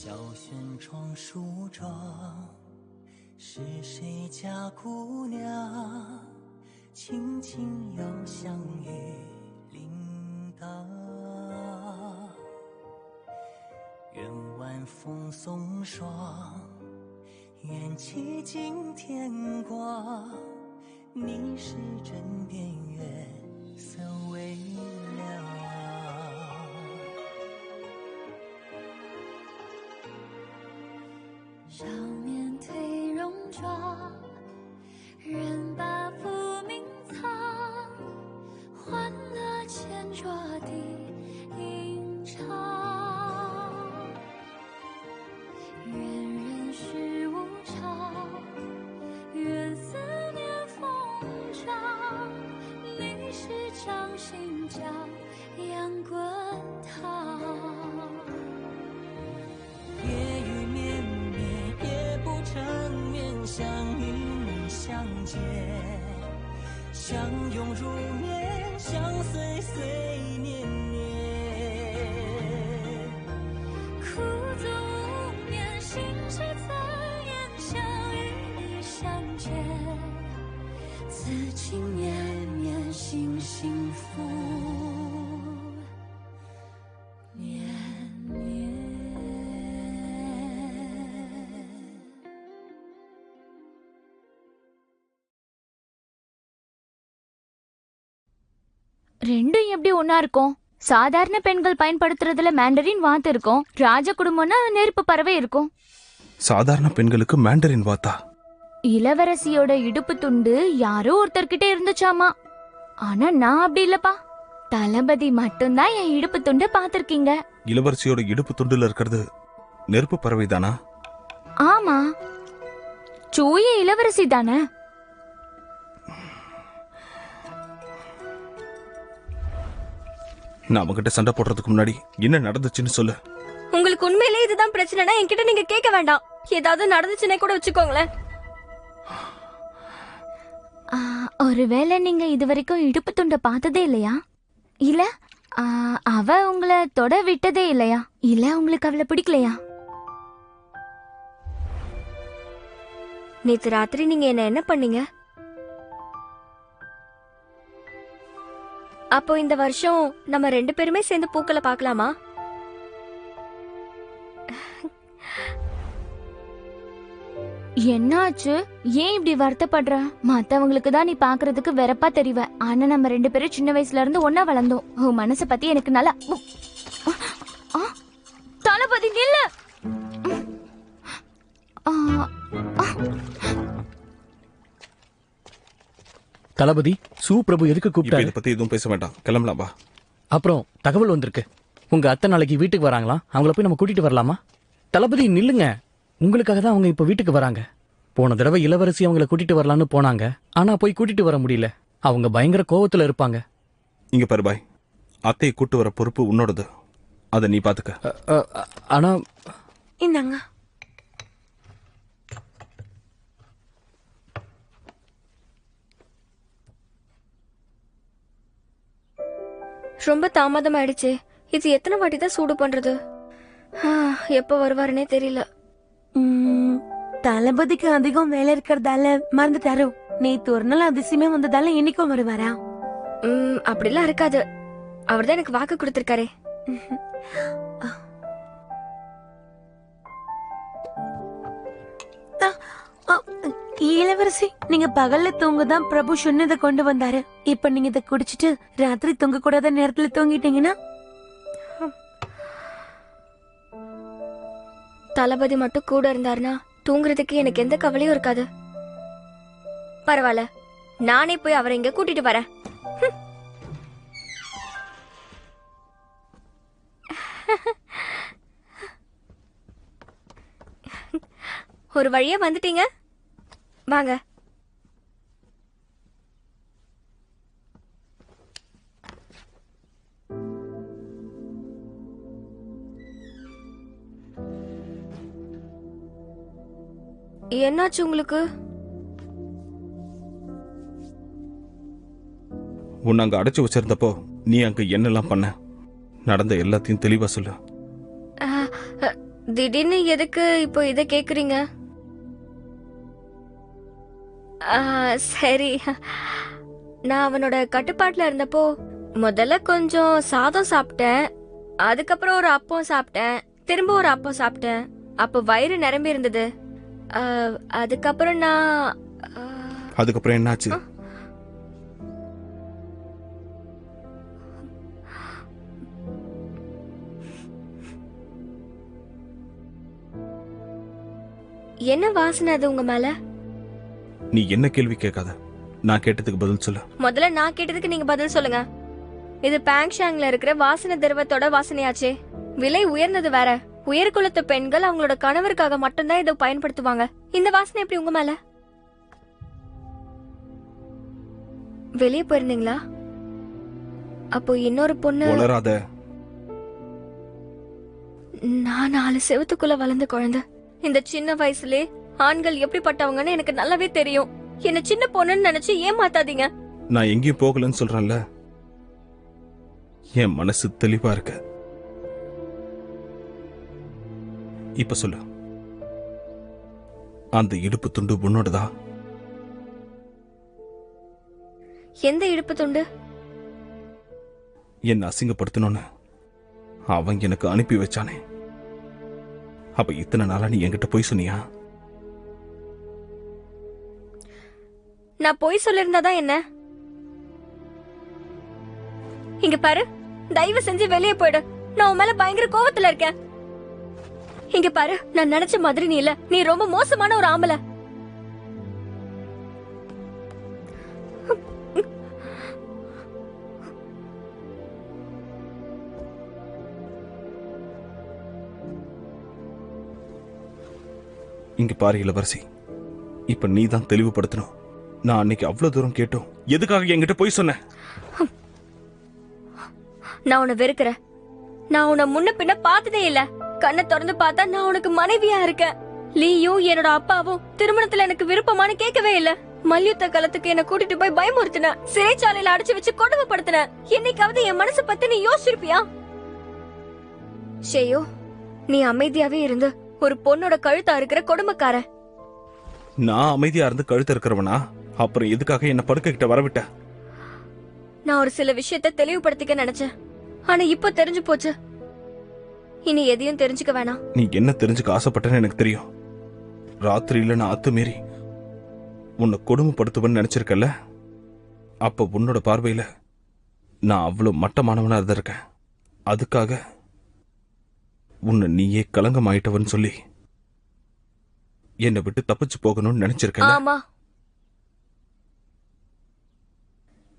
轩窗梳妆，是谁家姑娘轻轻摇香于铃铛？愿晚风送霜，愿期尽天光，你是枕边月色微凉。少年褪戎装，人把浮名藏，欢乐前桌的吟唱。愿人世无常，愿思念风涨，历史掌心将阳滚烫。夜雨绵绵，也不成面，想与你相见，相拥如眠，相随随年年。苦足无眠，心事残烟，想与你相见，此情绵绵，心幸福绵绵。ரெண்டும் எப்படி ஒன்னா இருக்கும்? சாதாரண பெண்கள் பயன்படுத்துறதுல மேண்டரின் வாத்து இருக்கும், ராஜ குடும்பம்னா நெருப்பு பறவை இருக்கும். சாதாரண பெண்களுக்கு மேண்டரின் வாத்தா? இளவரசியோட இடுப்பு துண்டு யாரோ ஒருத்தர்கிட்ட இருந்துச்சாமா. ஆனா நான் அப்படி இல்லப்பா. தளபதி மட்டும்தான் என் இடுப்பு துண்டு பாத்திருக்கீங்க. இளவரசியோட இடுப்பு துண்டுல இருக்கிறது நெருப்பு பறவை தானா? ஆமா, சூய இளவரசி தானே. நான் அவங்கிட்ட சண்டை போடுறதுக்கு முன்னாடி என்ன நடந்துச்சுன்னு சொல்லு. உங்களுக்கு உண்மையிலே இதுதான் பிரச்சனைனா என்கிட்ட நீங்க கேட்க வேண்டாம். ஏதாவது நடந்துச்சுன்னே கூட வச்சுக்கோங்களேன். ஒருவேளை நீங்க இதுவரைக்கும் இடுப்பு துண்டை பார்த்ததே இல்லையா? இல்ல அவ உங்களை தொட விட்டதே இல்லையா? இல்ல உங்களுக்கு அவளை பிடிக்கலையா? நேத்து ராத்திரி நீங்க என்ன பண்ணீங்க? அப்போ இந்த வருஷம் நம்ம 2 பேருமே சேர்ந்து பூக்களை பார்க்கலாமா? என்னாச்சு? ஏன் இப்படி வருத்தப்படுற? மத்தவங்களுக்கு தான் நீ பாக்குறதுக்கு வெறப்பா தெரிவ. ஆனா நம்ம 2 பேரும் சின்ன வயசுல இருந்து ஒன்னா வளர்ந்தோம். உன் மனசை பத்தி எனக்கு நல்லா. தளபதி நில்ல. தளபதி, சுப்ரபு எதுக்கு கூப்பிட்டாரு? இதை பத்தி எதுவும் பேச வேண்டாம், கிளம்பலாம் வா. அப்புறம் தகவல் வந்திருக்கு, உங்க அத்தை நாளைக்கு வீட்டுக்கு வராங்களா? அவங்கள போய் நம்ம கூட்டிட்டு வரலாமா? தளபதி நில்லுங்க, உங்களுக்காக தான் அவங்க இப்ப வீட்டுக்கு வராங்க. போன தடவை இளவரசி அவங்கள கூட்டிட்டு வரலான்னு போனாங்க, ஆனா போய் கூட்டிட்டு வர முடியல. அவங்க பயங்கர கோவத்துல இருப்பாங்க. இங்க பாரு பாய், அத்தையை கூட்டு வர பொறுப்பு உன்னோடது, அதை நீ பாத்துக்க. ஆனா இந்தாங்க. ரொம்ப தாமதம் ஆயிடுச்சு. இது எத்தனை வாட்டி தான் சூடு பண்றது? எப்ப வருவாருன்னே தெரியல. தளபதிக்கு அதிகம் வேலை இருக்கிறதால மறந்துட்டாரோ? நேத்து ஒரு நாள் அதிசயமே வந்ததால இன்னைக்கும் வருவாரா? அப்படிலாம் இருக்காது. அவர்தான் எனக்கு வாக்கு கொடுத்திருக்காரே. இளவரசி, நீங்க பகல்ல தூங்கதான் பிரபு சொன்னதை கொண்டு வந்தாரு. இப்ப நீங்க இதை குடிச்சிட்டு ராத்திரி தூங்க கூடாத நேரத்துல தூங்கிட்டீங்கன்னா? தளபதி மட்டும் கூட இருந்தாருன்னா தூங்குறதுக்கு எனக்கு எந்த கவலையும் இருக்காது. பரவாயில்ல, நானே போய் அவரை இங்க கூட்டிட்டு வரேன். ஒரு வழியா வந்துட்டீங்க, வாங்க. என்னாச்சு உங்களுக்கு? உன்னை அங்க அடைச்சு வச்சிருந்தப்போ நீ அங்க என்னெல்லாம் பண்ண? நடந்த எல்லாத்தையும் தெளிவா சொல்லு. திடீர்னு எதுக்கு இப்போ இதை கேக்குறீங்க? சரி, நான் அவனோட கட்டுப்பாட்டுல இருந்தப்போ முதல்ல கொஞ்சம் சாதம் சாப்பிட்டேன், அதுக்கப்புறம் ஒரு அப்பம் சாப்பிட்டேன், திரும்ப ஒரு அப்பம் சாப்பிட்டேன். அப்போ வயிறு நிரம்பி இருந்தது. அதுக்கப்புறம் அதுக்கப்புறம் என்னாச்சு? என்ன வாசனை அது உங்க மேல? நீ என்ன கேள்வி கேட்காத, நான் கேட்டதுக்கு பதில் சொல்லு. முதல்ல நான் கேட்டதுக்கு நீங்க பதில் சொல்லுங்க. இது பேங்ஷாங்ல இருக்கிற வாசனை திரவத்தோட வாசனையாச்சே. விலை உயர்ந்தது வேற. உயர்குலத்து பெண்கள் அவங்களோட கணவருக்காக மட்டும்தான் இதை பயன்படுத்துவாங்க. இந்த வாசனை எப்படி உங்க மேல? வெளியே போயிருந்தீங்களா? அப்போ இன்னொரு பொண்ணு. வளராத. நான் 4 செவத்துக்குள்ள வளர்ந்த குழந்தை. இந்த சின்ன வயசுலே ஆண்கள் எப்படிப்பட்டவங்கன்னு எனக்கு நல்லாவே தெரியும். என்ன சின்ன பொண்ணுன்னு நினைச்சு ஏமாத்தாதீங்க. நான் எங்கேயும் போகலன்னு சொல்றேன்ல, என் மனசு தெளிவா இருக்கு. இப்ப சொல்லு, அந்த இடுப்பு துண்டு உன்னோடதா? எந்த இடுப்பு துண்டு? என்ன அசிங்கப்படுத்தணும்னு அவன் எனக்கு அனுப்பி வச்சானே, அப்ப இத்தனை நாளா நீ என்கிட்ட போய் சொன்னியா? நான் போய் சொல்லிருந்தாதான் என்ன? இங்க பாரு, தயவு செஞ்சு வெளியே போயிடு. நான் உன் மேல பயங்கர கோவத்துல இருக்கேன். இங்க பாரு, நான் நினைச்ச மாதிரி நீ இல்ல. நீ ரொம்ப மோசமான ஒரு ஆம்பளை. இங்க பாரு இளவரசி, இப்ப நீ தான் தெளிவுபடுத்தணும். நான் அன்னைக்கு அவ்வளவு தூரம் கேட்டோம், எதுக்காக என்கிட்ட போய் சொன்ன? நான் உன்னை வெறுக்கிறேன். நான் உன்னை முன்ன பின்ன பார்த்ததே இல்ல. கண்ணை திறந்து பார்த்தா நான் உனக்கு மனைவியா இருக்கேன். லீயும் என்னோட அப்பாவும் திருமணத்துல எனக்கு விருப்பமானு கேட்கவே இல்ல. மல்யுத்த களத்துக்கு என்ன கூட்டிட்டு போய் பயமுறுத்தின, சிறைச்சாலையில அடைச்சு வச்சு கொடுமைப்படுத்தின. என்னைக்காவது என் மனசு பத்தி நீ யோசிச்சிருப்பியா? ஷேயோ, நீ அமைதியாவே இருந்து ஒரு பொண்ணோட கழுத்தா இருக்கிற கொடுமைக்கார. நான் அமைதியா இருந்து கழுத்து இருக்கிறவனா? அப்புறம் எதுக்காக என்ன படுக்க கிட்ட வரவிட்ட? நான் ஒரு சில விஷயத்தை தெளிவுபடுத்திக்க நினைச்சேன், ஆனா இப்போ தெரிஞ்சு போச்சு. இனி எதையும் தெரிஞ்சுக்க வேணாம். நீ என்ன தெரிஞ்சுக்க ஆசைப்பட்டேன்னு எனக்கு தெரியும். ராத்திரியில நான் அத்துமீறி உன்னை கொடுமைப்படுத்துவேன்னு நினைச்சிருக்கல, அப்ப உன்னோட பார்வையில நான் அவ்வளவு மட்டமானவனா இருந்திருக்கேன். அதுக்காக உன்னை நீயே கலங்கமாயிட்டவன்னு சொல்லி என்னை விட்டு தப்பிச்சு போகணும்னு நினைச்சிருக்கேன். ஆமா,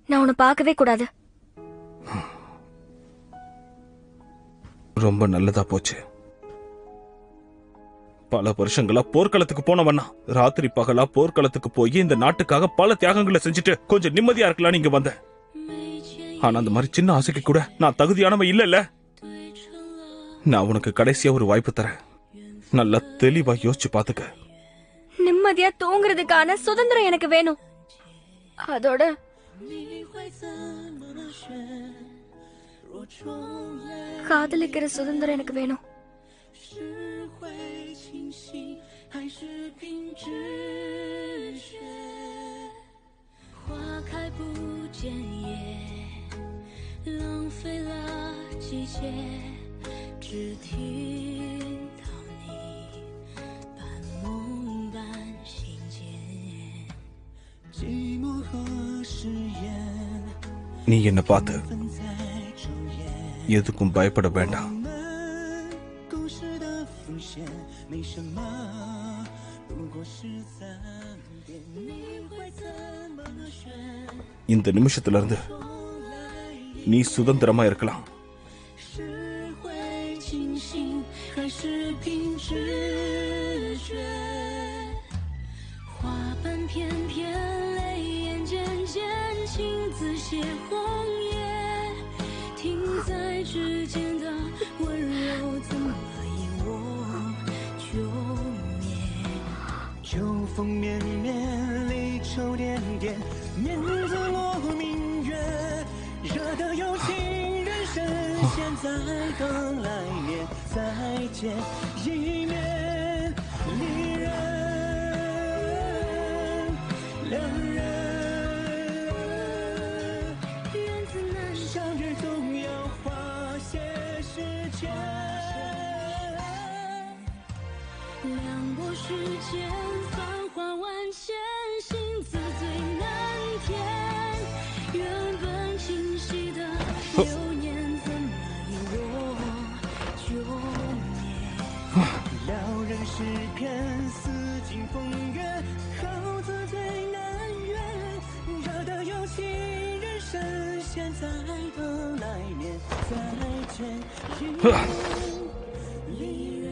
நான் உன்னை பார்க்கவே கூடாது. ரொம்ப நல்லதா போச்சு. பல வருஷங்களா போர்க்களத்துக்கு போனவனா, ராத்திரி பகலா போர்க்களத்துக்கு போய் இந்த நாட்டுக்காக பல தியாகங்களை செஞ்சுட்டு கொஞ்சம் நிம்மதியா இருக்கலாம் இங்க வந்தேன். ஆனா அந்த மாதிரி சின்ன ஆசைக்கு கூட நான் தகுதியானவன் இல்ல. நான் உனக்கு கடைசியா ஒரு வாய்ப்பு தரேன். நல்லா தெளிவா யோசிச்சு பாத்துக்க. நிம்மதியா தூங்குறதுக்கான சுதந்திரம் எனக்கு வேணும். அதோட காதலிக்கிற சுதந்திரம் எனக்கு வேணும். நீ என்ன பார்த்து எதுக்கும் பயப்பட வேண்டாம். இந்த நிமிஷத்துல இருந்து நீ சுதந்திரமா இருக்கலாம். 现在等来年再见一面，离人两人，缘字难相遇总要花些时间。两拨时间，繁华万千，心字最难填。原本清晰的流年，怎么已落旧年？撩人诗篇，似尽风月，好字最难圆。惹得有情人深陷，再等来年再见一面，离人。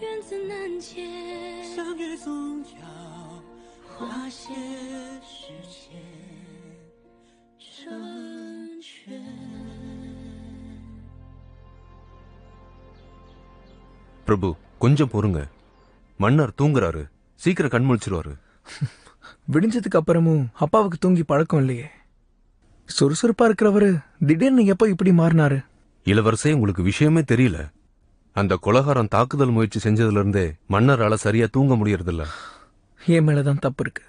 缘字难解，相遇总要花些时间成全。பிரபு கொஞ்சம் பொறுங்க. மன்னர் தூங்குறாரு. சீக்கிரம் கண் முழிச்சிருவாரு. விடிஞ்சதுக்கு அப்புறமும் அப்பாவுக்கு தூங்கி பழக்கம் இல்லையே. சுறுசுறுப்பா இருக்கிறவரு திடீர்னு எப்ப இப்படி மாறினாரு? இளவரசே, உங்களுக்கு விஷயமே தெரியல. அந்த கொலகாரம் தாக்குதல் முயற்சி செஞ்சதுல இருந்தே மன்னரால சரியா தூங்க முடியறதில்ல. என் மேலதான் தப்பு இருக்கு.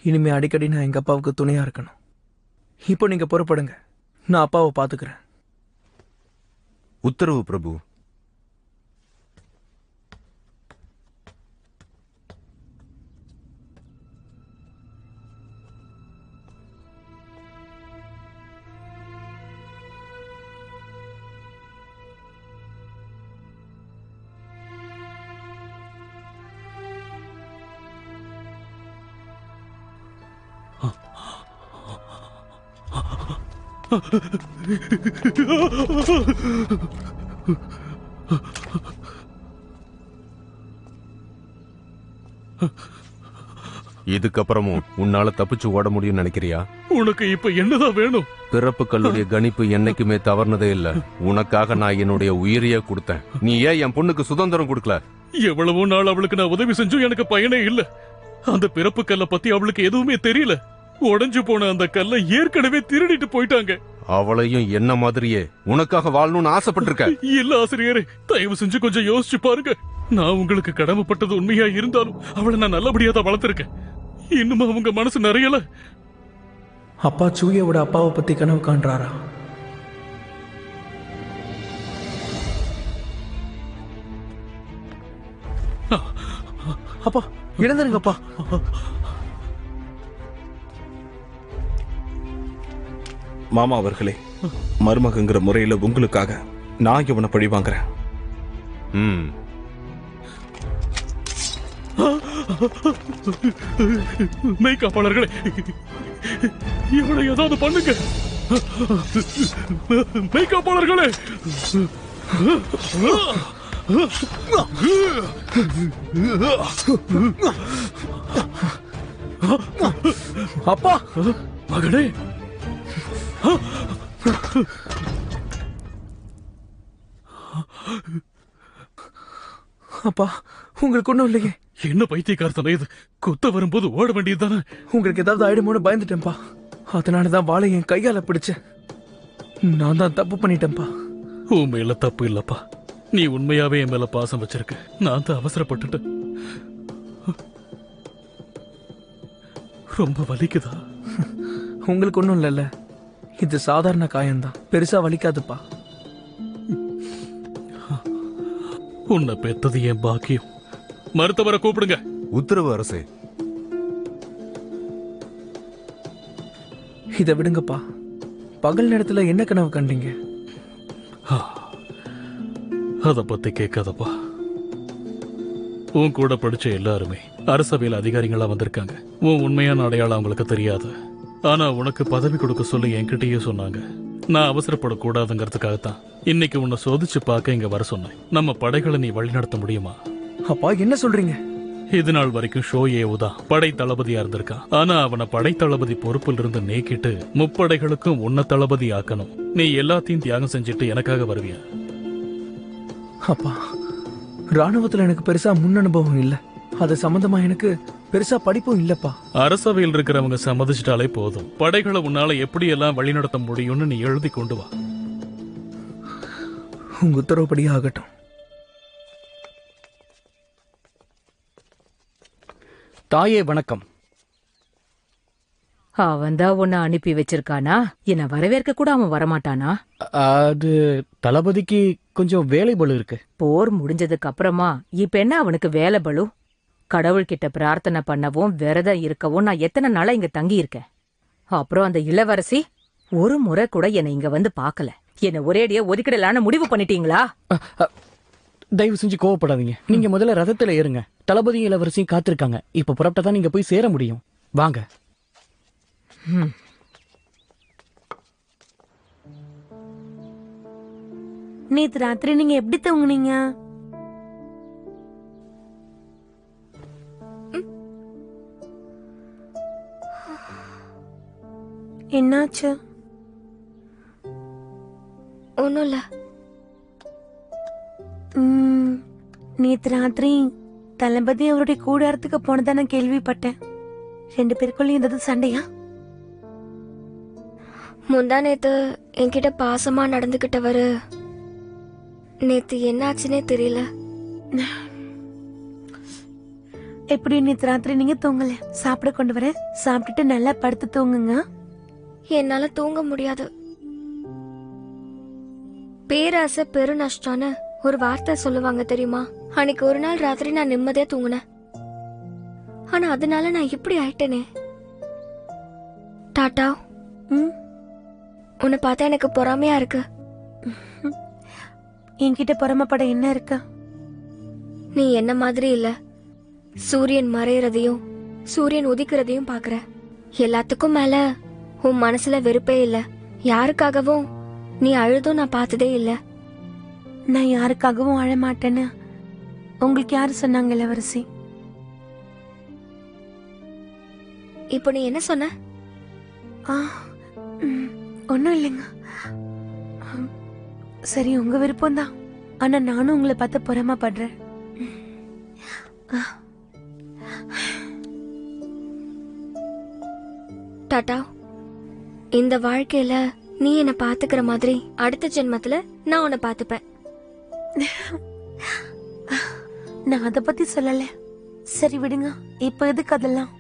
இனிமே அடிக்கடி நான் எங்க அப்பாவுக்கு துணையா இருக்கணும். இப்போ நீங்க புறப்படுங்க, நான் அப்பாவை பாத்துக்கிறேன். உத்தரவு பிரபு. இதுக்கப்புறமும் உன்னால தப்பிச்சு ஓட முடியும்னு நினைக்கிறியா? உனக்கு இப்ப என்னதான் வேணும்? பிறப்பு கல்லுடைய கணிப்பு என்னைக்குமே தவறுனதே இல்ல. உனக்காக நான் என்னுடைய உயிரையே கொடுத்தேன். நீ ஏன் என் பொண்ணுக்கு சுதந்திரம் கொடுக்கல? எவ்வளவோ நாள் அவளுக்கு நான் உதவி செஞ்சும் எனக்கு பயனே இல்ல. அந்த பிறப்பு கல்லை பத்தி அவளுக்கு எதுவுமே தெரியல. உடைஞ்சு போன அந்த கல்லை ஏற்கனவே திருடிட்டு போயிட்டாங்க. அவளையும் என்ன மாதிரியே உனக்காக வாழணும்னு ஆசைப்பட்டிருக்க. இல்ல ஆசிரியரே, தயவு செஞ்சு கொஞ்சம் யோசிச்சு பாருங்க. நான் உங்களுக்கு கடமைப்பட்டது உண்மையா இருந்தாலும் அவளை நான் நல்லபடியா தான் வளர்த்திருக்கேன். இன்னும் அவங்க மனசு நிறையல. அப்பா சூயாவோட அப்பாவை பத்தி கனவு காண்றாரா? அப்பா எழுந்துருங்கப்பா. மாமா அவர்களே, மருமகங்கிற முறையில உங்களுக்காக நான் இவனை பழி வாங்குறேன். மெய்காப்பாளர்களே, இவனை ஏதாவது பண்ணுங்க. மெய்காப்பாளர்களே, அப்பா மகனே, அப்பா உங்களுக்கு ஒண்ணும் இல்லையே? என்ன பைத்தியக்காரத்தனை இது? குத்த வரும்போது ஓட வேண்டியதுதானே? உங்களுக்கு ஏதாவது ஆயிடுமோன்னு பயந்துட்டேன்ப்பா. அதனாலதான் வாளை என் கையால பிடிச்சேன். நான் தான் தப்பு பண்ணிட்டேன்ப்பா. உன் மேல தப்பு இல்லப்பா. நீ உண்மையாவே என் மேல பாசம் வச்சிருக்க. நான் தான் அவசரப்பட்டுட்டேன். ரொம்ப வலிக்குதா? உங்களுக்கு ஒண்ணும் இல்லைல்ல? இது சாதாரண காயம்தான், பெருசா வலிக்காதுப்பா. உன்னை பெத்தது என் பாக்கியம். மருத்துவரை கூப்பிடுங்க. உத்தரவு அரசே. இதை விடுங்கப்பா. பகல் நேரத்துல என்ன கனவு கண்டீங்க? அத பத்தி கேட்காதப்பா. உன் கூட படிச்ச எல்லாருமே அரசவையில் அதிகாரிகளா வந்திருக்காங்க. உன் உண்மையான அடையாளம் அவங்களுக்கு தெரியாது. ஆனா உனக்கு பதவி கொடுக்க சொல்லி என்கிட்டயே சொன்னாங்க. நான் அவசரப்படக்கூடாதுங்கிறதுக்காகத்தான் இன்னைக்கு உன்னை சோதிச்சு பார்க்க இங்க வர சொன்னேன். நம்ம படைகளை நீ வழிநடத்த முடியுமா? அப்பா என்ன சொல்றீங்க? இது நாள் வரைக்கும் ஷோயேவு தான் படை தளபதியா இருந்திருக்கான். ஆனா அவனை படை தளபதி பொறுப்பில் இருந்து நீக்கிட்டு முப்படைகளுக்கும் உன்னை தளபதி ஆக்கணும். நீ எல்லாத்தையும் தியாகம் செஞ்சுட்டு எனக்காக வருவியா? அப்பா, ராணுவத்துல எனக்கு பெருசா முன் அனுபவம் இல்ல. அது சம்பந்தமா எனக்கு பெருசா படிப்பும் இல்லப்பா. அரசவையில் இருக்கிறவங்க சம்மதிச்சிட்டாலே போதும். படைகளை உன்னால எப்படி எல்லாம் வழிநடத்த முடியும்னு நீ எழுதி கொண்டு வா. உங்க உத்தரவுப்படியே ஆகட்டும். தாயே வணக்கம். அவன்தான் உன்னை அனுப்பி வச்சிருக்கானா? என்ன வரவேற்க கூட அவன் வரமாட்டானா? அது தளபதிக்கு கொஞ்சம் வேலை பளு இருக்கு. போர் முடிஞ்சதுக்கு அப்புறமா இப்ப என்ன அவனுக்கு வேலை பளு? கடவுள்கிட்ட பிரார்த்தனை பண்ணவும் விரதம் இருக்கவும் நான் எத்தனை நாளா இங்க தங்கி இருக்கேன். அப்புறம் அந்த இளவரசி ஒரு முறை கூட என்னை இங்க வந்து பாக்கல. என்ன ஒரேடியா ஒதுக்கிடலான்னு முடிவு பண்ணிட்டீங்களா? தயவு செஞ்சு கோவப்படாதீங்க. நீங்க முதல்ல ரதத்துல ஏறுங்க. தளபதியும் இளவரசியும் காத்திருக்காங்க. இப்ப புறப்பட்டா தான் நீங்க போய் சேர முடியும். வாங்க. நேத்து ராத்திரி நீங்க எப்படி தூங்குனீங்க? என்னாச்சு? ஒண்ணும் இல்ல. நேத்து ராத்திரி தளபதி அவருடைய கூடாரத்துக்கு போனதா நான் கேள்விப்பட்டேன். 2 பேருக்குள்ளயும் ஏதாவது சண்டையா? முந்தா நேத்து என்கிட்ட பாசமா நடந்துகிட்டவரு நேத்து என்னாச்சுன்னே தெரியல. எப்படி நேத்து ராத்திரி நீங்க தூங்கல? சாப்பிட கொண்டு வரேன். சாப்பிட்டுட்டு நல்லா படுத்து தூங்குங்க. என்னால தூங்க முடியாது. பேராசை பெரு நஷ்டம்னு ஒரு வார்த்தை சொல்லுவாங்க தெரியுமா? அன்னைக்கு ஒரு நாள் ராத்திரி நான் நிம்மதியா தூங்குனேன். ஆனா அதனால நான் இப்படி ஆயிட்டேனே. டாட்டா, உன்னை பார்த்தா எனக்கு பொறாமையா இருக்கு. என்கிட்ட பொறாமப்பட என்ன இருக்கு? நீ என்ன மாதிரி இல்ல. சூரியன் மறையறதையும் சூரியன் உதிக்கிறதையும் பாக்குற. எல்லாத்துக்கும் மேல உன் மனசுல வெறுப்பே இல்ல. யாருக்காகவும் நீ அழுதும் நான் பார்த்ததே இல்ல. நான் யாருக்காகவும் அழ மாட்டேன்னு உங்களுக்கு யாரு சொன்னாங்க இளவரசி? இப்போ நீ என்ன சொன்ன? ஒன்னும் இல்லைங்க. சரி, உங்க விருப்பம் தான். ஆனா நானும் உங்களை பார்த்து பொறாமப்படுறேன். டாட்டா, இந்த வாழ்க்கையில நீ என்ன பாத்துக்கிற மாதிரி அடுத்த ஜென்மத்துல நான் உன்னை பாத்துப்பேன். நான் அத பத்தி சொல்லல. சரி விடுங்க. இப்ப எதுக்கு அதெல்லாம்?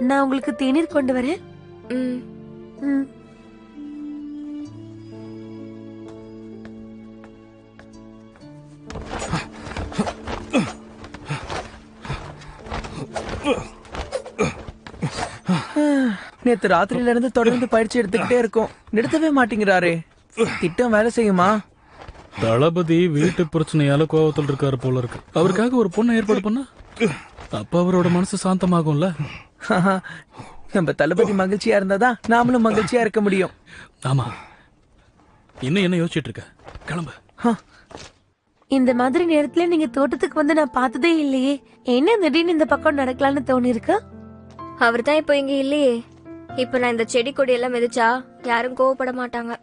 நான் உங்களுக்கு தேநீர் கொண்டு வரேன். நேத்து ராத்திரியில இருந்து தொடர்ந்து பயிற்சி எடுத்துக்கிட்டே இருக்கோம். நிறுத்தவே மாட்டேங்கிறாரே. திட்டம் வேலை செய்யுமா? தளபதி வீட்டு பிரச்சனையால கோவத்தில் இருக்காரு போல இருக்கு. அவருக்காக ஒரு பொண்ணை ஏற்பாடு பண்ணா அப்ப அவரோட மனசு சாந்தமாகும்ல. நம்ம தளபதி மகிழ்ச்சியா இருந்தாதான் நாமளும் மகிழ்ச்சியா இருக்க முடியும். ஆமா. இன்னும் என்ன யோசிச்சுட்டு இருக்க? கிளம்பு. இந்த மாதிரி நேரத்துல நீங்க தோட்டத்துக்கு வந்து நான் பார்த்ததே இல்லையே. என்ன திடீர்னு இந்த பக்கம் நடக்கலாம்னு தோணி இருக்கு? அவர்தான் இப்போ இங்க இல்லையே. இப்ப நான் இந்த செடி கொடி எல்லாம் மிதிச்சா யாரும் கோவப்பட மாட்டாங்க.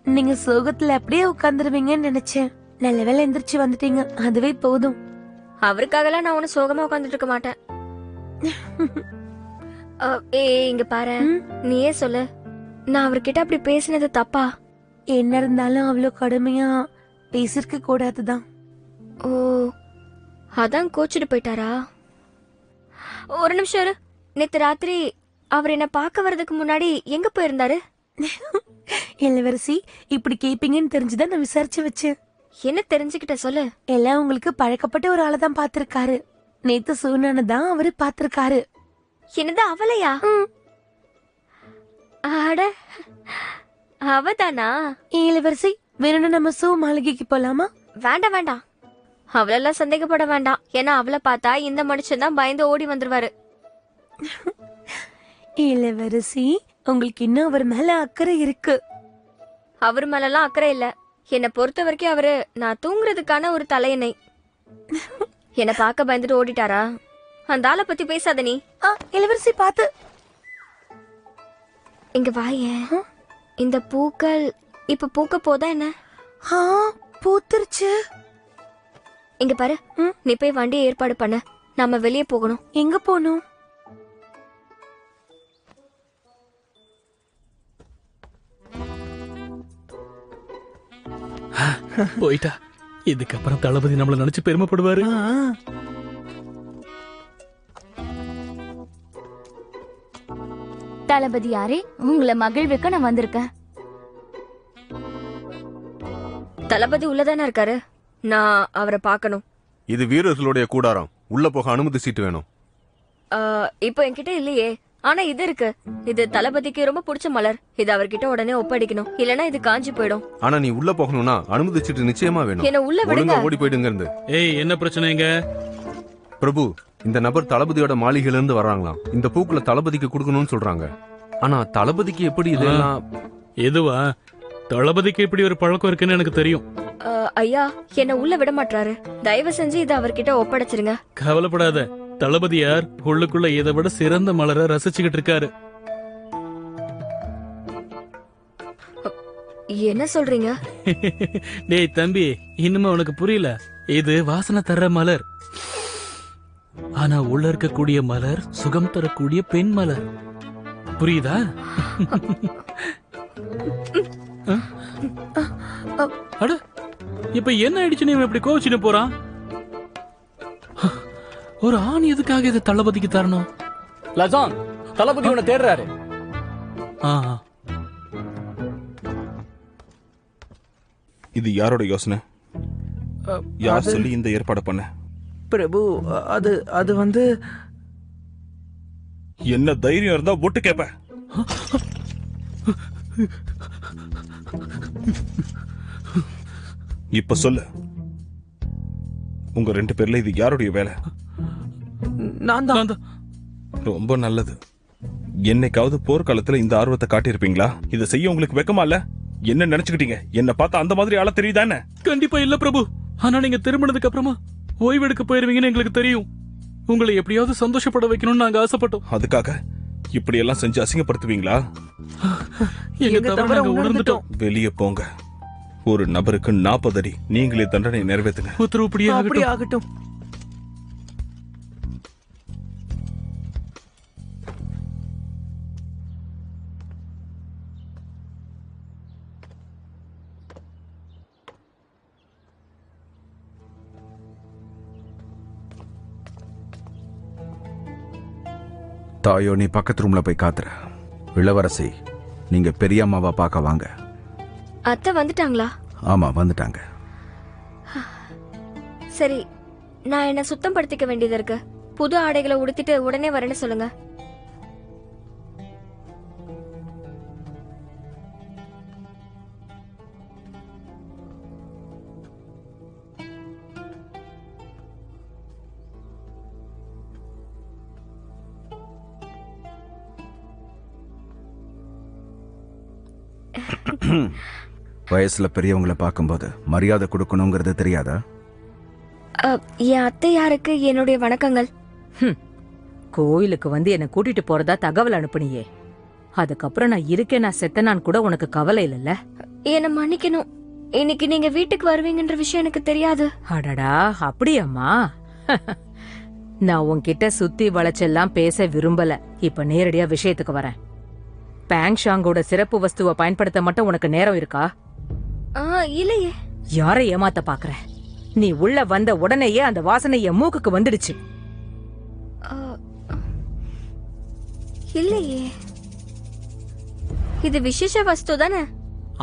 நீங்க சோகத்துல அப்படியே உட்கார்ந்துருவீங்கன்னு நினைச்சேன். நல்ல வேளை எந்திரிச்சு வந்துட்டீங்க. அதுவே போதும். அவருக்காகலாம் நான் ஒன்னும் சோகமா உட்காந்துட்டு இருக்க மாட்டேன். இங்க பாரு, நீயே சொல்லு, நான் அவர்கிட்ட அப்படி பேசினது தப்பா? என்ன இருந்தாலும் அவ்வளவு கடுமையா பேசிருக்க கூடாதுதான். ஓ, அதான் கோச்சிட்டு போயிட்டாரா? ஒரு நிமிஷம் இரு. நேத்து ராத்திரி அவர் என்ன பார்க்க வர்றதுக்கு முன்னாடி எங்க போயிருந்தாரு? இளவரசி, இப்படி கேப்பீங்கன்னு தெரிஞ்சுதான் நான் விசாரிச்சு வச்சேன். என்ன தெரிஞ்சுக்கிட்ட சொல்லு. எல்லாம் உங்களுக்கு பழக்கப்பட்ட ஒரு ஆளை தான் பாத்திருக்காரு. நேத்து சூனான தான் அவரு பாத்திருக்காரு. என்னது, அவளையா? அட, அவதானா? இளவரசி, வேணும்னா நம்ம சூ மாளிகைக்கு போலாமா? வேண்டாம் வேண்டாம், அவளெல்லாம் சந்தேகப்பட வேண்டாம். ஏன்னா அவளை பார்த்தா இந்த மனுஷன் தான் பயந்து ஓடி வந்துருவாரு. இளவரசி, உங்களுக்கு இன்னும் அவர் மேல அக்கறை இருக்கு. அவர் மேலலாம் அக்கறை இல்ல. என்னை பொறுத்த வரைக்கும் அவரு நான் தூங்குறதுக்கான ஒரு தலையணை. என்ன பார்க்க பயந்துட்டு ஓடிட்டாரா? அந்த ஆளை பத்தி பேசாத நீ. இளவரசி பாத்து. இங்க வாயேன். இந்த பூக்கள் இப்ப பூக்க போதா என்ன? பூத்துருச்சு. இங்க பாரு, நீ போய் வண்டியை ஏற்பாடு பண்ண. நாம வெளியே போகணும். எங்க போகணும்? போயிட்டா. இதுக்கப்புறம் தளபதி நம்மள நினைச்சு பெருமைப்படுவாரு. தளபதி யாரே, உங்களை மகிழ்வுக்கு நான் வந்திருக்கேன். தளபதி உள்ளதானே இருக்காரு, நான் அவரை பார்க்கணும். இது வீரர்களுடைய கூடாரம். உள்ள போக அனுமதி சீட்டு வேணும். இப்போ என்கிட்ட இல்லையே, ஆனா இது இருக்கு. இது தளபதிக்கு ரொம்ப பிடிச்ச மலர். இது அவர்கிட்ட உடனே ஒப்படைக்கணும், இல்லனா இது காஞ்சி போயிடும். ஆனா நீ உள்ள போகணும்னா அனுமதி சீட்டு நிச்சயமா வேணும். என்ன உள்ள விடுங்க. ஒழுங்கா ஓடி போயிடுங்க இருந்து. ஏய், என்ன பிரச்சனைங்க? பிரபு, இந்த நபர் தளபதியோட மாளிகையில இருந்து வர்றாங்களாம். இந்த பூக்களை தளபதிக்கு கொடுக்கணும்னு சொல்றாங்க. ஆனா தளபதிக்கு எப்படி இதெல்லாம்? எதுவா? தளபதிக்கு இப்படி ஒரு பழக்கம் இருக்குன்னு எனக்கு தெரியும். ஐயா, என்ன உள்ள விட மாட்டாரு. தயவு செஞ்சு இதை அவர்கிட்ட ஒப்படைச்சிருங்க. கவலைப்படாத, தளபதியார் உள்ளுக்குள்ள இதை விட சிறந்த மலரை ரசிச்சுக்கிட்டு இருக்காரு. என்ன சொல்றீங்க? டேய் தம்பி, இன்னுமே உனக்கு புரியல. இது வாசனை தர்ற மலர். ஆனா உள்ள இருக்கக்கூடிய மலர் சுகம் தரக்கூடிய பெண் மலர். புரியுதா? அட, இப்ப என்ன ஆயிடுச்சு? நீ இப்படி கோவிச்சுன்னு போறான். ஒரு ஆண் எதுக்காக இதை தளபதிக்கு தரணும்? லஜான், தளபதி உன்னை தேடுறாரு. இது யாரோட யோசனை? யார் சொல்லி இந்த ஏற்பாடு பண்ண? பிரபு, அது வந்து என்ன தைரியம் இருந்தா ஒட்டு கேப்ப. இப்ப சொல்லு, உங்க 2 பேர்ல இது யாருடைய வேலை? நான் தான். ரொம்ப நல்லது. என்னைக்காவது போர்க்காலத்துல இந்த ஆர்வத்தை காட்டியிருப்பீங்களா? இதை செய்ய உங்களுக்கு வெக்கமா இல்ல? என்ன நினைச்சுக்கிட்டீங்க? என்ன பார்த்தா அந்த மாதிரி ஆள தெரியுதானே? கண்டிப்பா இல்ல பிரபு. ஆனா நீங்க திருமணத்துக்கு அப்புறமா ஓய்வெடுக்க போயிருவீங்கன்னு எங்களுக்கு தெரியும். உங்களை எப்படியாவது சந்தோஷப்பட வைக்கணும்னு நாங்க ஆசைப்பட்டோம். அதுக்காக இப்படி எல்லாம் செஞ்சு அசிங்கப்படுத்துவீங்களா? எங்க தவிர நாங்க உணர்ந்துட்டோம். வெளியே போங்க. ஒரு நபருக்கு 40 அடி. நீங்களே தண்டனை நிறைவேற்றுங்க. உத்தரவுப்படியே ஆகட்டும். தாயோ, நீ பக்கத்து ரூம்ல போய் காத்துற. இளவரசி, நீங்க பெரியம்மாவா பார்க்க வாங்க. அத்தை வந்துட்டாங்களா? ஆமா, வந்துட்டாங்க. சரி, நான் என்ன சுத்தம் படுத்திக்க வேண்டியது இருக்கு. புது ஆடைகளை உடுத்திட்டு உடனே வரேன்னு சொல்லுங்க. வயசுல பெரியவங்களை பார்க்கும்போது மரியாதை கொடுக்கணுங்கிறது தெரியாதா? என் அத்தை யாருக்கு என்னுடைய வணக்கங்கள். கோயிலுக்கு வந்து என்ன கூட்டிட்டு போறதா தகவல் அனுப்புனியே, அதுக்கப்புறம் நான் இருக்கேன் நான் செத்தனான் கூட உனக்கு கவலை இல்லைல்ல? என்ன மன்னிக்கணும். இன்னைக்கு நீங்க வீட்டுக்கு வருவீங்கன்ற விஷயம் எனக்கு தெரியாது. அடடா, அப்படியாம்மா? நான் உன்கிட்ட சுத்தி வளைச்செல்லாம் பேச விரும்பல. இப்ப நேரடியா விஷயத்துக்கு வரேன். பேங்ஷாங்கோட சிறப்பு வஸ்துவை பயன்படுத்த மட்டும் உனக்கு நேரம் இருக்கா? இல்லையே. யாரை ஏமாத்த பாக்குற? நீ உள்ள வந்த உடனேயே அந்த வாசனை என் மூக்குக்கு வந்துடுச்சு. இல்லையே, இது விசேஷ வஸ்து தானே?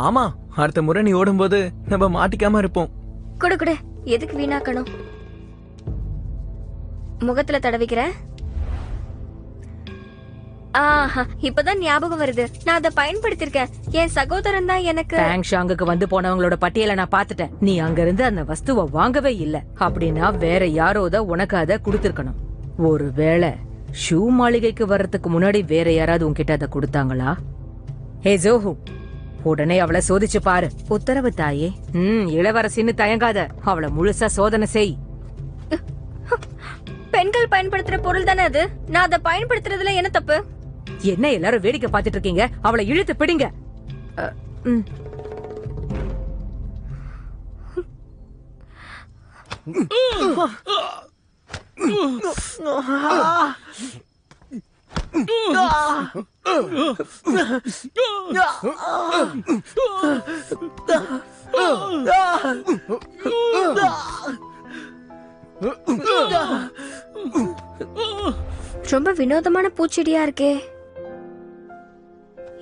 ஆமா, அடுத்த முறை நீ ஓடும்போது நம்ம மாட்டிக்காம இருப்போம். குடு குடு, எதுக்கு வீணாக்கணும்? முகத்துல தடவிக்கிறேன். இப்பதான் ஞாபகம் வருது, நான் அதை பயன்படுத்திருக்கேன். என் சகோதரன் தான் எனக்கு. பேங்ஷாங்குக்கு வந்து போனவங்களோட பட்டியலை நான் பாத்துட்டேன். நீ அங்க இருந்து அந்த வஸ்துவை வாங்கவே இல்ல. அப்படின்னா வேற யாரோதான் உனக்கு அதை கொடுத்திருக்கணும். ஒருவேளை ஷூ மாளிகைக்கு வர்றதுக்கு முன்னாடி வேற யாராவது உன்கிட்ட அதை கொடுத்தாங்களா? ஹே ஜோஹு, உடனே அவளை சோதிச்சு பாரு. உத்தரவு தாயே. இளவரசின்னு தயங்காத, அவளை முழுசா சோதனை செய். பெண்கள் பயன்படுத்துற பொருள் தானே அது. நான் அதை பயன்படுத்துறதுல என்ன தப்பு? என்ன எல்லாரும் வேடிக்கை பார்த்துட்டு இருக்கீங்க? அவளை இழுத்து பிடிங்க. ரொம்ப வினோதமான பூச்செடியா இருக்கே.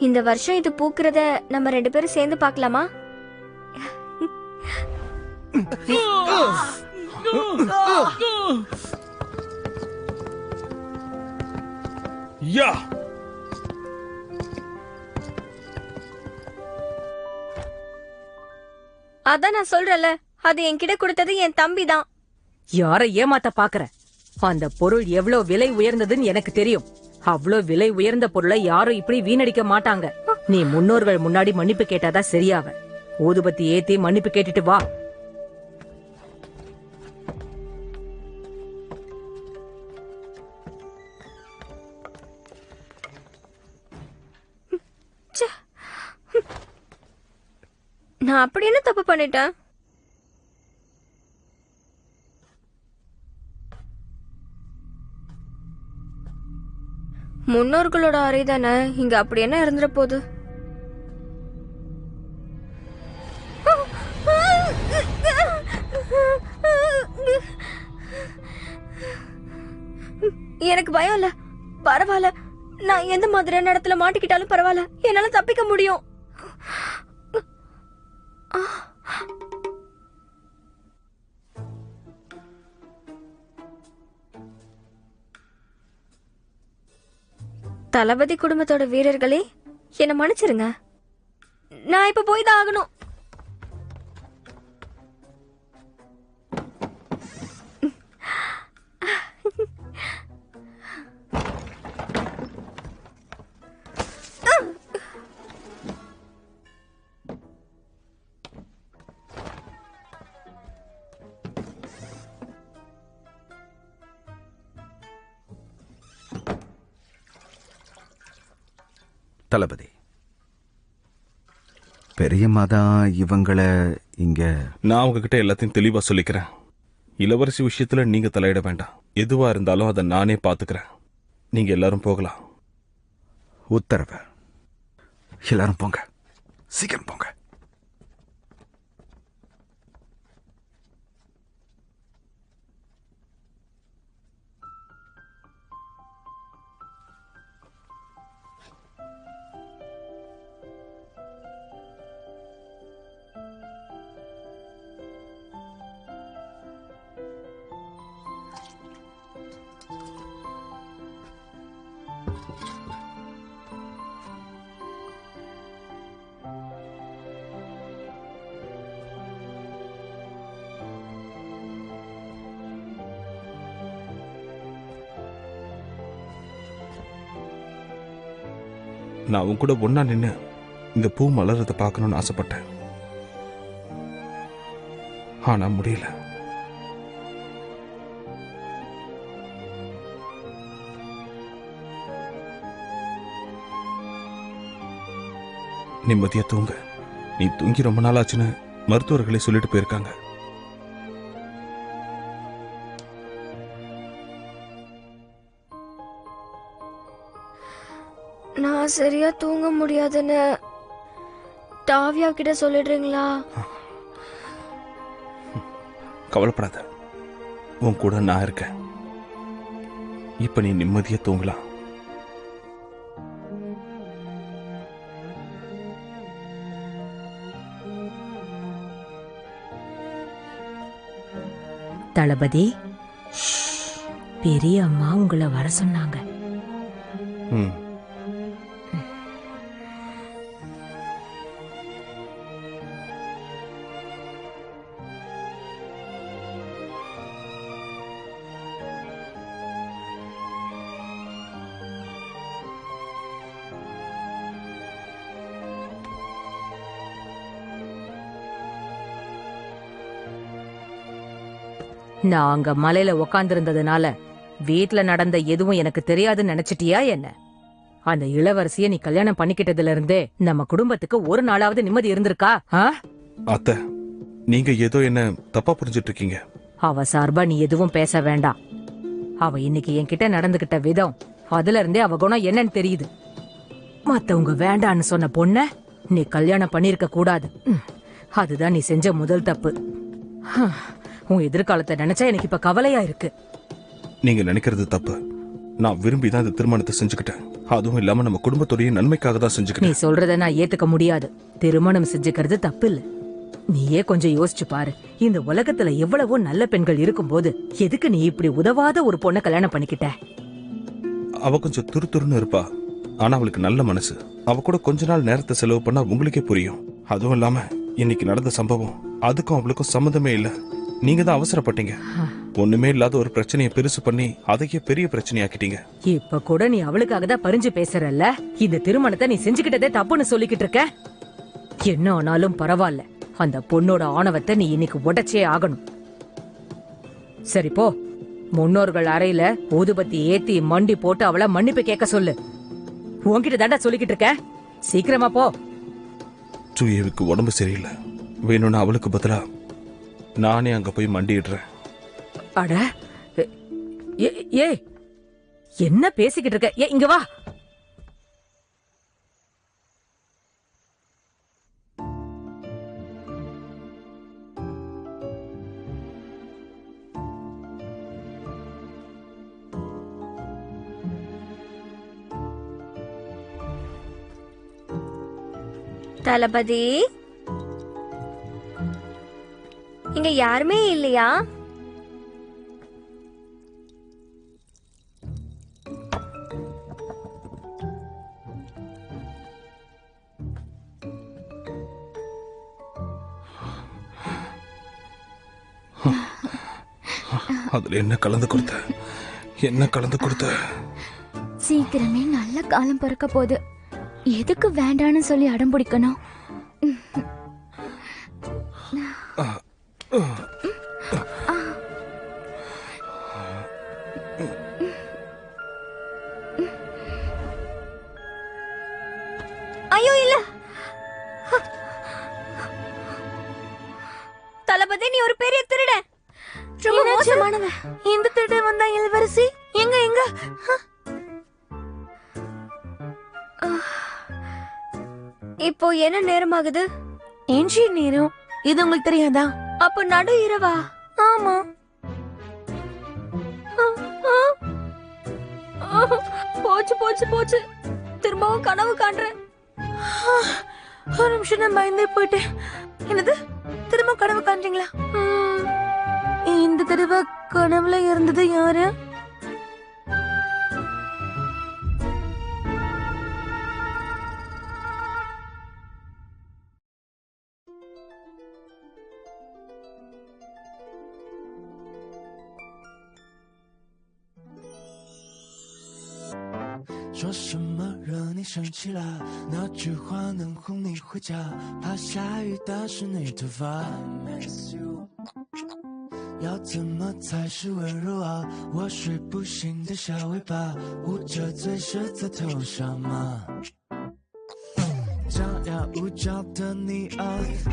இந்த வருஷம் இது பூக்கிறத நம்ம 2 பேரும் சேர்ந்து பார்க்கலாமா? யா அதான் நான் சொல்றேன்ல, அது என்கிட்ட கொடுத்தது என் தம்பி தான். யாரை ஏமாத்த பாக்குற? அந்த பொருள் எவ்வளவு விலை உயர்ந்ததுன்னு எனக்கு தெரியும். அவ்வளவு விலை உயர்ந்த பொருளை யாரும் இப்படி வீணடிக்க மாட்டாங்க. நீ முன்னோர்கள் முன்னாடி மன்னிப்பு கேட்டாதான் சரியாவ. ஊதுபத்தி ஏத்தி மன்னிப்பு கேட்டுட்டு வா. நான் அப்படி என்ன தப்பு பண்ணிட்டேன்? முன்னோர்களோட அறை தானே, இங்க அப்படி என்ன இருந்துட போகுது? எனக்கு பயம் இல்ல, பரவாயில்ல. நான் எந்த மாதிரியான இடத்துல மாட்டிக்கிட்டாலும் பரவாயில்ல, என்னால தப்பிக்க முடியும். தளபதி குடும்பத்தோட வீரர்களே, என்ன மன்னிச்சிருங்க. நான் இப்ப போய் தான் ஆகணும். தளபதி, பெரியம்மா தான் இவங்கள இங்க. நான் உங்ககிட்ட எல்லாத்தையும் தெளிவா சொல்லிக்கிறேன். இளவரசி விஷயத்துல நீங்க தலையிட வேண்டாம். எதுவா இருந்தாலும் அதை நானே பாத்துக்கிறேன். நீங்க எல்லாரும் போகலாம். உத்தரவு. எல்லாரும் போங்க, சீக்கிரம் போங்க. நான் உன் கூட ஒன்னா நின்னு இந்த பூ மலர்றத பார்க்கணும்னு ஆசைப்பட்டேன். ஆனா முடியல. நிம்மதியா தூங்க. நீ தூங்கி ரொம்ப நாள் ஆச்சுன்னு மருத்துவர்களே சொல்லிட்டு போயிருக்காங்க. நான் சரியா தூங்க முடியாதுன்னு டாவியா கிட்ட சொல்லிடுறீங்களா? கவலைப்படாத, உன் கூட நான் இருக்கேன். இப்ப நீ நிம்மதியா தூங்கலாம். தளபதி, பெரிய அம்மா உங்களை வர சொன்னாங்க. நான் அங்க மலையில உக்காந்துருந்ததுனால வீட்டுல நடந்த எதுவும் எனக்கு தெரியாதுன்னு நினைச்சிட்டியா என்ன? அந்த இளவரசிய நீ கல்யாணம் பண்ணிக்கிட்டதுல இருந்தே நம்ம குடும்பத்துக்கு ஒரு நாளாவது நிம்மதி இருந்திருக்கா? அத்தை, நீங்க ஏதோ என்ன தப்பா புரிஞ்சிட்டு இருக்கீங்க. அவ சார்பா நீ எதுவும் பேச வேண்டாம். அவ இன்னைக்கு என்கிட்ட நடந்துகிட்ட விதம், அதுல இருந்தே அவ குணம் என்னன்னு தெரியுது. மத்தவங்க வேண்டான்னு சொன்ன பொண்ண நீ கல்யாணம் பண்ணிருக்க கூடாது. அதுதான் நீ செஞ்ச முதல் தப்பு. உன் எதிர்காலத்தை நினைச்சா எனக்கு இப்ப கவலையா இருக்கு. நீங்க நினைக்கிறது தப்பு. நான் விரும்பி தான் இந்த திருமணத்தை செஞ்சுக்கிட்டேன். அதுவும் இல்லாம நம்ம குடும்பத்துடைய நன்மைக்காக தான் நீ செஞ்சுக்கிட்டேன். சொல்றத நான் ஏத்துக்க முடியாது. திருமணம் செஞ்சுக்கிறது தப்பு இல்ல. நீயே கொஞ்சம் யோசிச்சு பாரு. இந்த உலகத்துல எவ்வளவோ நல்ல பெண்கள் இருக்கும்போது எதுக்கு நீ இப்படி உதவாத ஒரு பொண்ணை கல்யாணம் பண்ணிக்கிட்ட? அவ கொஞ்சம் துருதுருன்னு இருப்பா. ஆனா அவளுக்கு நல்ல மனசு. அவ கூட கொஞ்ச நாள் நேரத்தை செலவு பண்ணா உங்களுக்கே புரியும். அதுவும் இல்லாம இன்னைக்கு நடந்த சம்பவம் அதுக்கும் அவளுக்கும் சம்மந்தமே இல்ல. நீங்க தான் அவசரப்பட்டீங்க. ஒண்ணுமே இல்லாத ஒரு பிரச்சனையை பெருசு பண்ணி அதையே பெரிய பிரச்சனையாக்கிட்டீங்க. இப்ப கூட நீ அவளுக்காக தான் பறிஞ்சு பேசுறல்ல. இந்த திருமணத்தை நீ செஞ்சுக்கிட்டதே தப்புன்னு சொல்லிக்கிட்டு இருக்க. என்ன ஆனாலும் பரவாயில்ல, அந்த பொண்ணோட ஆணவத்தை நீ இன்னைக்கு உடைச்சே ஆகணும். சரி போ, முன்னோர்கள் அறையில ஊதுபத்தி ஏத்தி மண்டி போட்டு அவளை மன்னிப்பு கேட்க சொல்லு. உன்கிட்ட தாண்டா சொல்லிக்கிட்டு இருக்க. சீக்கிரமா போ. ஜூயேவுக்கு உடம்பு சரியில்லை. வேணும்னு அவளுக்கு பதிலா நானே அங்க போய் மண்டிடுறேன். அட ஏ, என்ன பேசிக்கிட்டு இருக்க? ஏ, இங்க வா. தளபதி, இங்க யாருமே இல்லையா? அதுல என்ன கலந்து கொடுத்த? சீக்கிரமே நல்ல காலம் பிறக்க போகுது. எதுக்கு வேண்டான்னு சொல்லி அடம் பிடிக்கணும்? ஐயோ இல்ல தளபதி, நீ ஒரு பெரிய திருடன். ரொம்ப மோசமானவன். இந்த திருடன் வந்தா இளவரசி எங்க எங்க? இப்போ என்ன நேரமாகுது? ஏஞ்சி நேரம். இது உங்களுக்கு தெரியாதா? அப்ப நடு இரவா? ஆமா. போச்சு போச்சு போச்சு. திரும்பவும் கனவு காண்றேன். ஒரு நிமிஷம் நான் பயந்தே போயிட்டேன். என்னது, திரும்ப கனவு காண்றீங்களா? இந்த தடவை கனவுல இருந்தது யாரு?说什么惹你生气了？哪句话能哄你回家？怕下雨打湿你头发。要怎么才是温柔啊？我睡不醒的小尾巴，捂着嘴舌在头上吗？张牙舞爪的你啊，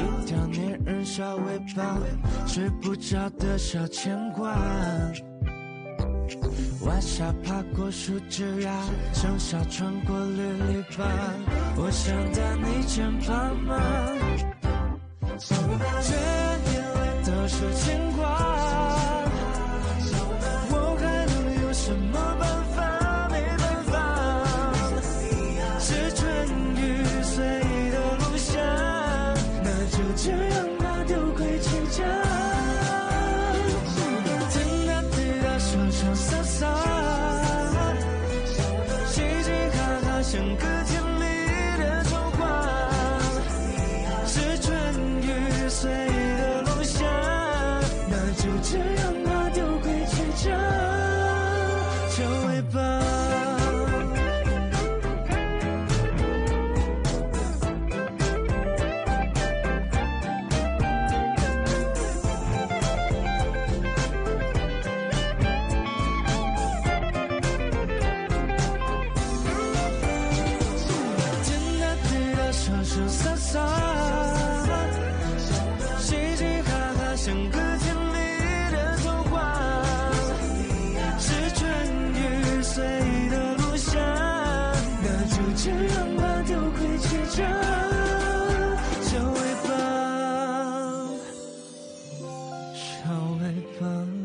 一条粘人小尾巴，睡不着的小牵挂。晚霞爬过树枝桠，盛夏穿过绿篱笆，我想在你肩膀吗？这眼泪都是牵挂，我还能有什么办法？没办法，是春雨随意的路下，那就这样吧，丢回牵家。说说洒洒，嘻嘻哈哈，像个甜蜜的童话。是方。